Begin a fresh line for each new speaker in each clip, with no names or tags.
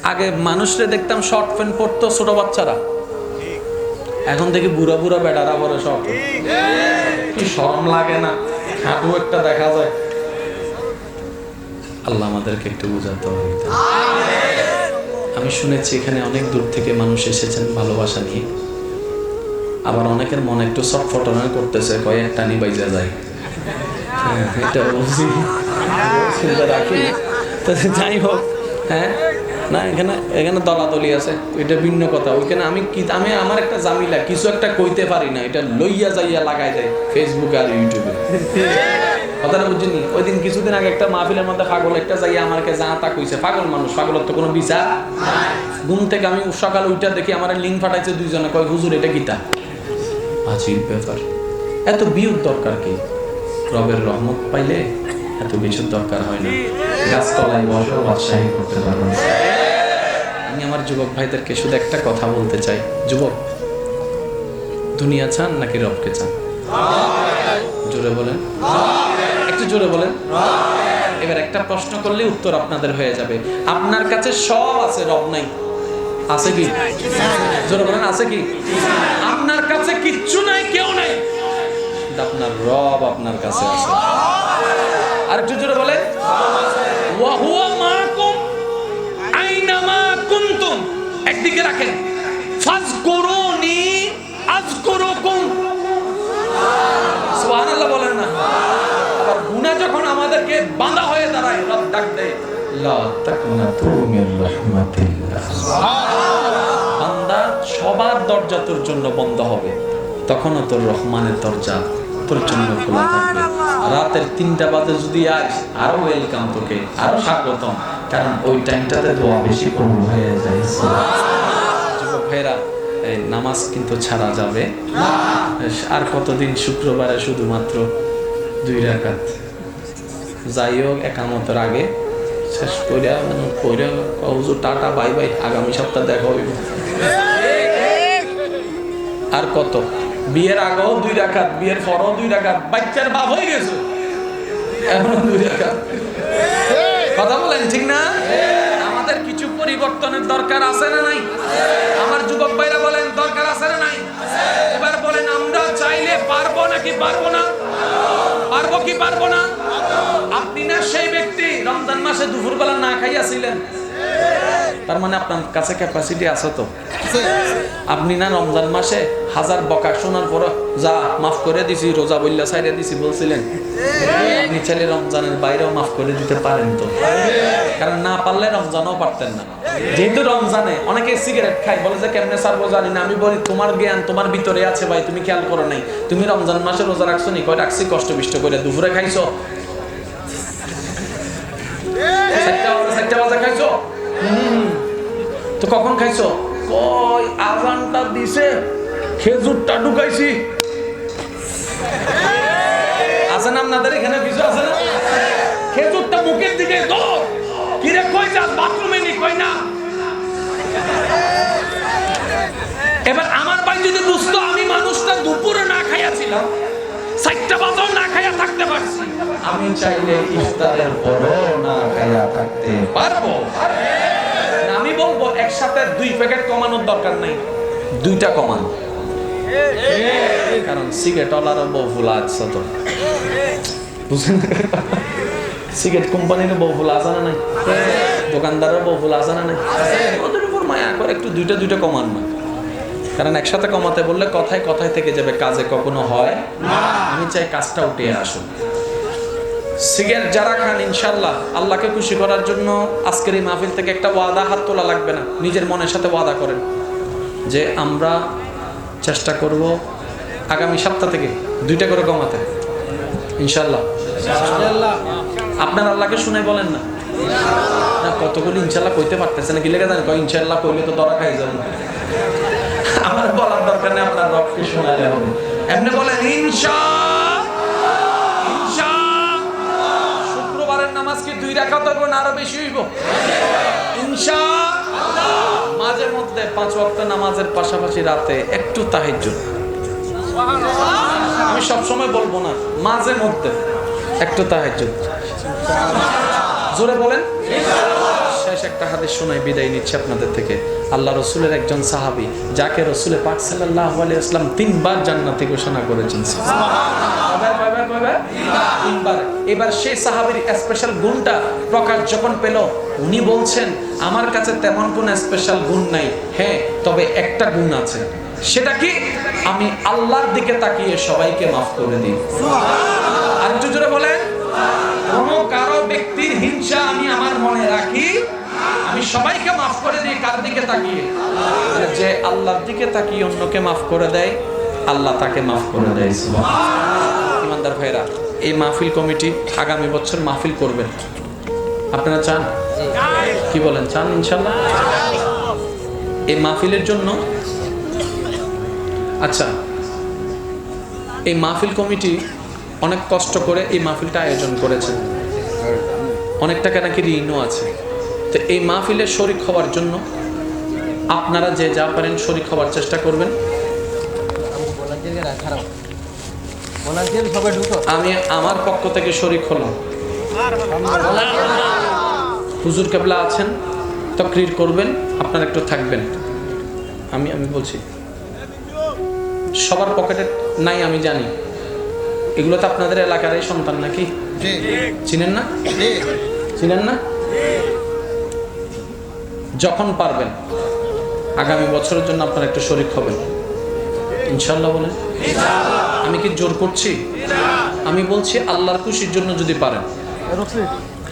আগে মানুষরে দেখতাম short pant পরতো ছোট বাচ্চারা, এখন দেখি বুড়া বুড়া বেটারা পরে শর্ট। কি শরম লাগে না? হাঁটু একটা দেখা যায়। আল্লাহ আমাদেরকে একটু বুঝাতে হবে। আমি শুনেছি এখানে অনেক দূর থেকে মানুষ এসেছেন ভালোবাসা নিয়ে, আবার অনেকের মনে একটু ছটফটানো করতেছে, কয়েকটা নি বাইজা যায়। এটা বুঝি রাখি, যাই হোক। হ্যাঁ না, এখানে দলাদলি আছে, এটা ভিন্ন কথা। ওইখানে আমি আমার একটা জামিলা কিছু একটা কইতে পারি না, এটা লইয়া যাইয়া লাগাই দেয় ফেসবুকে আর ইউটিউবে। কথাটা বুঝিনি? ওই দিন কিছুদিন আগে একটা মাহফিলের মধ্যে পাগল একটা যাইয়া আমাকে যা তা কইছে। পাগল মানুষ, পাগলের তো কোনো বিচার। ঘুম থেকে আমি সকালে উঠে দেখি আমার লিঙ্ক পাঠাইছে দুইজনে, কয় হুজুর এটা গীতা। আজীব ব্যাপার। এত বিয়োগ দরকার কি? রবের রহমত পাইলে এত কিছুর দরকার হয় না। গাছতলায় বসে বাদশাহী করতে পারবো। আমি আমার যুবক ভাইদেরকে শুধু একটা কথা বলতে চাই, যুবক, দুনিয়া চান নাকি রবকে চান? জোরে বলেন, একটু জোরে বলেন। এবার একটা প্রশ্ন করলে উত্তর আপনাদের হয়ে যাবে। আপনার কাছে সব আছে, রব নাই, আছে কি? জোরে বলেন, আছে কি? আপনার কাছে কিচ্ছু নাই, কেউ নাই, আপনার রব আপনার কাছে আছে। আর একটু জোরে বলেন, ওয়া হুয়া মাকুম আইনামা কুনতুম। একদিকে রাখেন, ফাজকুরুনি আযকুরুকুম। সুবহানাল্লাহ বলেন না? আবার গুনাহ যখন আমাদেরকে বাঁধা হয়ে দাঁড়ায়, রব ডাক দেয়, লা তাকনাতু মির রাহমাতিল্লাহ। বান্দা, সবার দরজা তোর জন্য বন্ধ হবে, তখনও তোর রহমানের দরজা তোর জন্য খোলা থাকবে। রাতের 3টা বাজে যদি আস, আরো ওয়েলকাম, তোকে আরো স্বাগতম, কারণ ওই টাইমটাতে দোয়া বেশি কবুল হয়ে যায়। যুবক ভাইরা, এই নামাজ কিন্তু ছাড়া যাবে না। আর কতদিন? শুক্রবারে শুধুমাত্র 2 রাকাত, যাই হোক একামতের আগে শেষ কইরা হুজুর টাটা বাই বাই, আগামী সপ্তাহে দেখা হইবে। আর কত? বিয়ের আগেও 2 রাকাত, বিয়ের পরও 2 রাকাত, বাচ্চার বাপ হয়ে গেছে এখনো 2 রাকাত। কথা বলেন ঠিক না? আমাদের কিছু পরিবর্তনের দরকার আছে না নাই? আমার যুবক ভাইরা বলেন, দরকার আছে না নাই? এবার বলেন, আমরা চাইলে পারবো নাকি পারবো না? পারবো কি পারবো না? আপনি না সেই ব্যক্তি রমজান মাসে দুপুরবেলা না খাইয়াছিলেন, তার মানে আপনার কাছে ক্যাপাসিটি আছে তো। আপনি না রমজান মাসে 1000 বকা শোনার পর যা মাফ করে দিছি, রোজা বললা সাইডে দিছি বলছিলেন? আপনি চাইলে রমজানের বাইরেও মাফ করে দিতে পারেন তো, কারণ না পারলে রমজানও পারতেন না। যেহেতু রমজানে অনেকে সিগারেট খায়, বলে যে কেমনে ছাড়বো জানি না। আমি বলি, তোমার জ্ঞান তোমার ভিতরে আছে ভাই, তুমি খেয়াল করো নাই। তুমি রমজান মাসে রোজা রাখছো নি? কয় রাখছি, কষ্ট বিষ্ট করে। দুপুরে খাইছো? 4টা বাজে খাইছো? তো কখন খাইছো? কই আজানটা দিছে, খেজুরটা ঢুকাইছি। আছে না আপনাদের এখানে? কিছু আছে না? খেজুরটা মুখের দিকে ধর, কি রে কই যা, বাথরুমে নি? কই না। এবার আমার ভাই যদি বুঝতো আমি মানুষটা দুপুরে না খাইয়াছিলাম, 4টা বাজেও না খাইয়া থাকতে পারছি, আমি চাইলে ইফতারের পরও না খাইয়া থাকতে পারবো। আমি বলবো একসাথে 2 প্যাকেট কমানোর দরকার নাই, 2টা কমান। কারণ সিগারেট ওয়ালারও বউ ফুলা আছে তো, বুঝলেন? সিগারেট কোম্পানিরও বউ ফুলা আছে না নাই? দোকানদারের বউ ফুলা আছে না নাই? ওদের উপর মায়া করে একটু 2টা কমান না। কারণ একসাথে কমাতে বললে কথায় কথায় থেকে যাবে, কাজে কখনো হয় না। আমি চাই কাজটা উঠে আসুন। সিগারেট যারা খান, ইনশাল্লাহ আল্লাহকে খুশি করার জন্য আজকের এই মাহফিল থেকে একটা ওয়াদা, হাত তোলা লাগবে না, নিজের মনের সাথে ওয়াদা করেন যে আমরা চেষ্টা করব আগামী সপ্তাহ থেকে 2টা করে কমাতে, ইনশাল্লাহ। আপনার আল্লাহকে শুনে বলেন না, না কতগুলি ইনশাল্লাহ কইতে পারতেছে না, কি লেগে জানেন? ইনশাল্লাহ কইলে তো ধরা খাই যাবেন। আমার বলার দরকার নেই, আপনার রবকে শোনালে হবে। এমনি বলেন শুক্রবারের নামাজ কি 2 রাকাত হইব না আরো বেশি হইব? ইনশাআল্লাহ। মাঝে মধ্যে 5 ওয়াক্ত নামাজের পাশাপাশি রাতে একটু তাহাজ্জুদ। আমি সব সময় বলবো না, মাঝে মধ্যে একটু তাহাজ্জুদ। জোরে বলেন। শেষ একটা হাদিস শোনাই বিদায় নিচ্ছে আপনাদের থেকে। আল্লাহ রসুলের একজন সাহাবী যাকে রসুলে পাক সাল্লাল্লাহু আলাইহি ওয়াসাল্লাম 3 বার জান্নাতি ঘোষণা করেছেন। তিনবার। এবার সেই সাহাবীর স্পেশাল গুণটা প্রকাশ যখন পেল, উনি বলছেন আমার কাছে তেমন কোনো স্পেশাল গুণ নাই, হ্যাঁ তবে একটা গুণ আছে। সেটা কি? আমি আল্লাহর দিকে তাকিয়ে সবাইকে মাফ করে দিই। আর একটু জোরে বলেন। কোনো কারো ব্যক্তির হিংসা আমি আমার মনে রাখি, আমি সবাইকে মাফ করে দিই। কার দিকে তাকিয়ে? যে আল্লাহর দিকে তাকিয়ে অন্যকে মাফ করে দেয়, আল্লাহ তাকে মাফ করে দেয়। ইমানদার ভাইরা, এই মাহফিল কমিটি আগামী বছর মাহফিল করবেন, আপনারা চান? কি বলেন, চান? ইনশাআল্লাহ। এই মাহফিলের জন্য আচ্ছা, এই মাহফিল কমিটি অনেক কষ্ট করে এই মাহফিলটা আয়োজন করেছে, অনেক টাকা নাকি ঋণও আছে। তো এই মাহফিলে শরীক হওয়ার জন্য আপনারা যে যা পারেন শরীক হওয়ার চেষ্টা করবেন। আমি আমার পক্ষ থেকে শরীক হলাম। হুজুর কেবলা আছেন, তাকরীর করবেন, আপনারা একটু থাকবেন। আমি বলছি সবার পকেটে নাই, আমি জানি। এগুলো তো আপনাদের এলাকারই সন্তান নাকি? চিনেন না? চিনেন না? যখন পারবেন আগামী বছরের জন্য আপনারা একটু শরীক হবেন ইনশাআল্লাহ। বলেন আমি কি জোর করছি? আমি বলছি আল্লাহর খুশির জন্য যদি পারেন,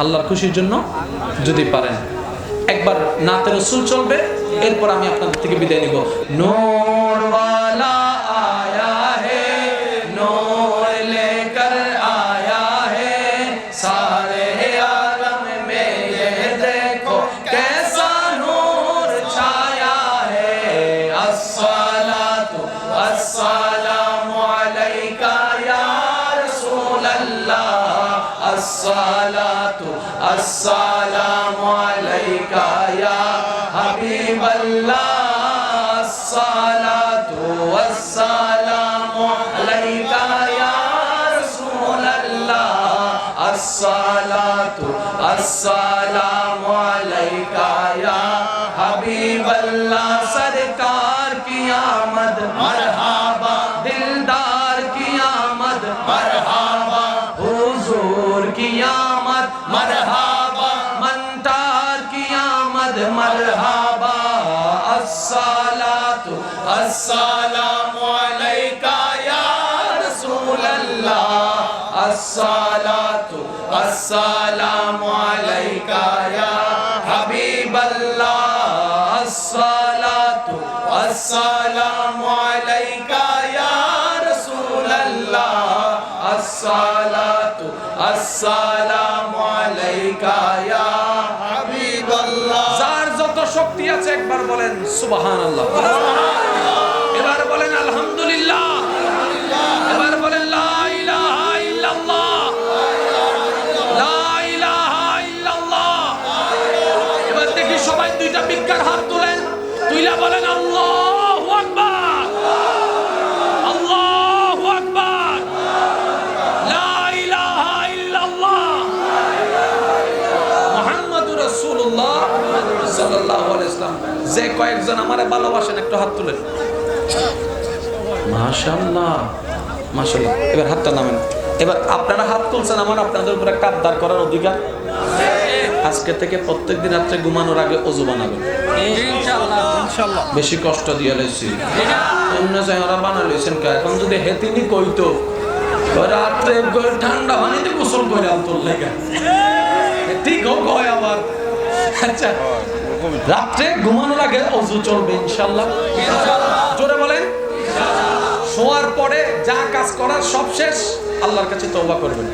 আল্লাহর খুশির জন্য যদি পারেন। একবার নাতে রাসূল চলবে, এরপর আমি আপনাদের থেকে বিদায় নিব। নূর ওয়ালা আয়া হে, নূর লেকর আয়া হে, সারে আলম মে ये देखो कैसा नूर छाया है। अस्सलातु वस्सलामु अलैका या रसूल अल्लाह, अस्सलातु अस्सलामु अलैका या हबीब अल्लाह, अस्सलातु वस्सलामु अलैका या रसूल अल्लाह, अस्सलातु अस्सलामु अलैका या हबीब अल्लाह। सरकार की आमद मरहबा, दिलदार की आमद मरहबा, हुजूर की आमद मरहबा, मंतार की आमद मरहबा। अस्सलातु अस्सलामु अलैका या रसूल अल्लाह, अस्सलातु अस्सलामु अलैका या हबीब अल्लाह, अस्सलातु अस्सलामु अलैका या रसूल अल्लाह, अस्सलातु अस्सलामु अलैका या हबीब अल्लाह। যার যত শক্তি আছে একবার বলেন সুবহানাল্লাহ, এবার বলেন আলহামদুলিল্লাহ, এবার বলেন লা ইলাহা ইল্লাল্লাহ, লা ইলাহা ইল্লাল্লাহ। এবার দেখি সবাই দুইটা বিজ্ঞার হাত তুলেন, তুইলা বলেন আল্লাহু আকবার, আল্লাহু আকবার, লা ইলাহা ইল্লাল্লাহ, মুহাম্মাদুর রাসূলুল্লাহ সাল্লাল্লাহু আলাইহি ওয়াসাল্লাম। যে কয়েকজন আমারে ভালোবাসেন একটু হাত তুলেন। মাশাআল্লাহ মাশাআল্লাহ। এবার হাতটা নামেন। এবার আপনারা হাত তুলছেন, আমার আপনাদের উপরে কাদ্দার করার অধিকার। আজকে থেকে প্রত্যেকদিন রাত্রে ঘুমানোর আগে ওযু বানাবেন ইনশাআল্লাহ। বেশি কষ্ট দিয়ে লইছি অন্য জায়গায় বানাইছেন কা। এখন যদি হেতিনি কইতো রাত্রে ঠান্ডা পানিতে গোসল করে আনতোর লাগা ঠিক হয় আবার। আচ্ছা রাত্রে ঘুমানোর আগে ওযু চলবে ইনশাআল্লাহ। জোরে বলেন শোয়ার পরে যা কাজ করার সব শেষ, আল্লাহর কাছে তওবা করবেন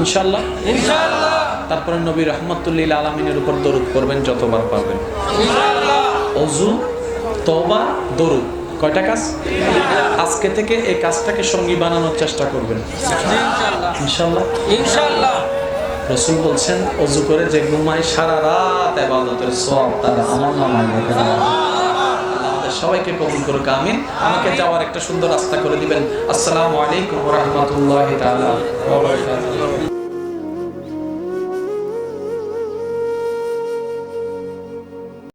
ইনশাআল্লাহ ইনশাআল্লাহ। তারপরে নবী রাহমাতুল লিল আলামিনের উপর দরুদ করবেন যতবার পারবেন ইনশাআল্লাহ। ওযু, তওবা, দরুদ, কয়টা কাজ? আজকে থেকে এই কাজটাকে সঙ্গী বানানোর চেষ্টা করবেন ইনশাআল্লাহ ইনশাআল্লাহ ইনশাআল্লাহ। রাসূল বলছেন ওযু করে যে ঘুমায় সারা রাত ইবাদতের সওয়াব তার আমলনামায় লেখা হবে। সবাইকে কবুল করুক আমিন। আমাকে যাওয়ার একটা সুন্দর রাস্তা করে দিবেন। আসসালামু আলাইকুম ওয়া রাহমাতুল্লাহি তাআলা ওয়া বারাকাতুহু।